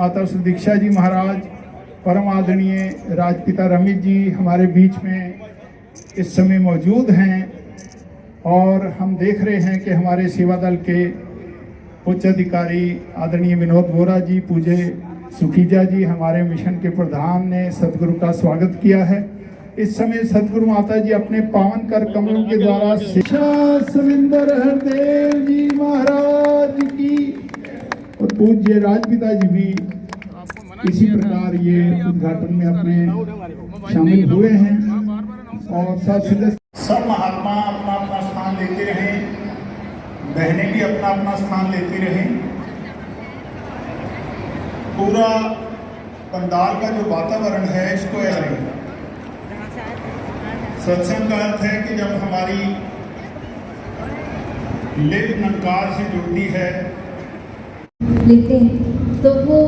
माता सुदीक्षा जी महाराज, परम आदरणीय राजपिता रमेश जी हमारे बीच में इस समय मौजूद हैं और हम देख रहे हैं कि हमारे सेवा दल के उच्च अधिकारी आदरणीय विनोद बोरा जी, पूज्य सुखीजा जी, हमारे मिशन के प्रधान ने सतगुरु का स्वागत किया है। इस समय सतगुरु माता जी अपने पावन कर कमलों के द्वारा शिक्षा सविंदर हरदेव जी महाराज की और पूज्य राजपिता जी भी इसी प्रकार ये उद्घाटन में अपने शामिल हुए हैं और सब महात्मा अपना अपना स्थान लेते रहें, बहनें भी अपना अपना स्थान लेती रहें। पूरा पंडाल का जो वातावरण है इसको ऐसे सत्संग का अर्थ है कि जब हमारी लिव नकार से जुड़ती है लेते तो वो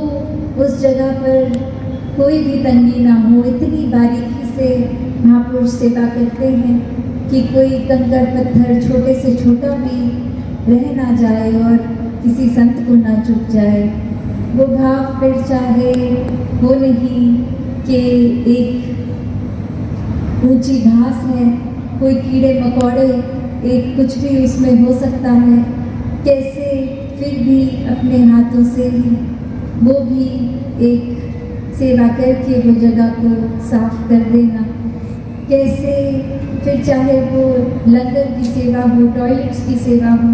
उस जगह पर कोई भी तंगी ना हो, इतनी बारीकी से महापुरुष सेवा करते हैं कि कोई कंकर पत्थर छोटे से छोटा भी रह ना जाए और किसी संत को ना चुक जाए। वो भाव फिर चाहे वो नहीं कि एक ऊंची घास है, कोई कीड़े मकोड़े, एक कुछ भी उसमें हो सकता है, कैसे फिर भी अपने हाथों से ही वो भी एक सेवा करके वो जगह को साफ कर देना। कैसे फिर चाहे वो लंगर की सेवा हो, टॉयलेट्स की सेवा हो,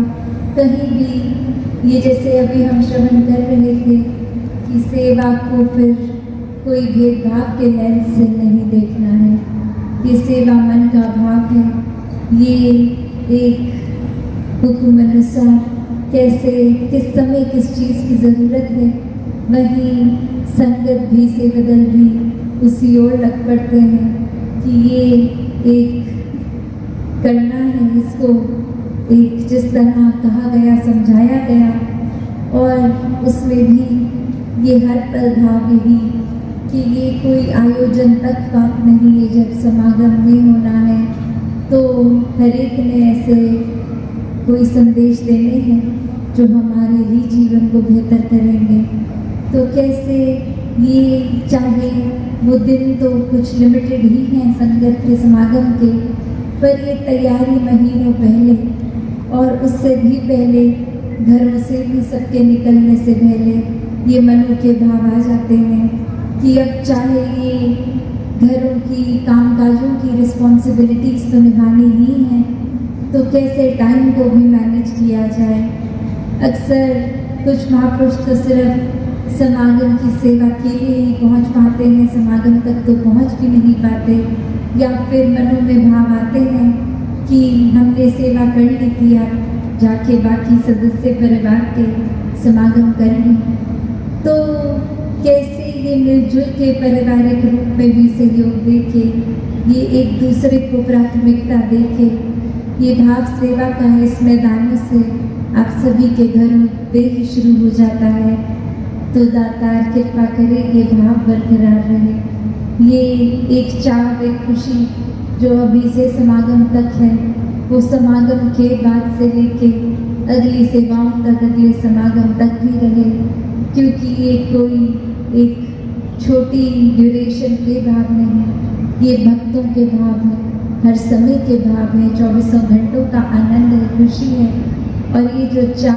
कहीं भी ये जैसे अभी हम श्रवण कर रहे थे कि सेवा को फिर कोई भेदभाव के लेंस से नहीं देखना है। ये सेवा मन का भाव है। ये एक हुक्म अनुसार कैसे किस समय किस चीज़ की ज़रूरत है, वहीं संगत भी सेवा दल भी उसी ओर लग पड़ते हैं कि ये एक करना है, इसको एक जिस तरह कहा गया, समझाया गया और उसमें भी ये हर पल भाव यही कि ये कोई आयोजन तक बात नहीं है। जब समागम में होना है तो हर एक ने ऐसे कोई संदेश देने हैं जो हमारे ही जीवन को बेहतर करेंगे। तो कैसे ये चाहे वो दिन तो कुछ लिमिटेड ही हैं संगत के समागम के, पर ये तैयारी महीनों पहले और उससे भी पहले घरों से भी सबके निकलने से पहले ये मनु के भाव आ जाते हैं कि अब चाहे ये घरों की कामकाजों की रिस्पॉन्सिबिलिटीज़ तो निभानी ही हैं, तो कैसे टाइम को भी मैनेज किया जाए। अक्सर कुछ महापुरुष तो सिर्फ समागम की सेवा के लिए ही पहुंच पाते हैं, समागम तक तो पहुंच भी नहीं पाते, या फिर मनों में भाव आते हैं कि हमने सेवा कर ली थी, आप जाके बाकी सदस्य परिवार के समागम कर ली। तो कैसे ये मिलजुल के पारिवारिक रूप में भी सहयोग देके, ये एक दूसरे को प्राथमिकता देके ये भाव सेवा का है। इस मैदानों से आप सभी के घरों पे ही शुरू हो जाता है, तो दातार कृपा करे ये भाव बरकरार रहे। ये एक चाव, एक खुशी जो अभी से समागम तक है, वो समागम के बाद से लेके अगली सेवाओं तक, अगले समागम तक भी रहे, क्योंकि ये कोई एक छोटी ड्यूरेशन के भाव नहीं, ये भक्तों के भाव है, हर समय के भाव है, 24 घंटों का आनंद है, खुशी है। और ये जो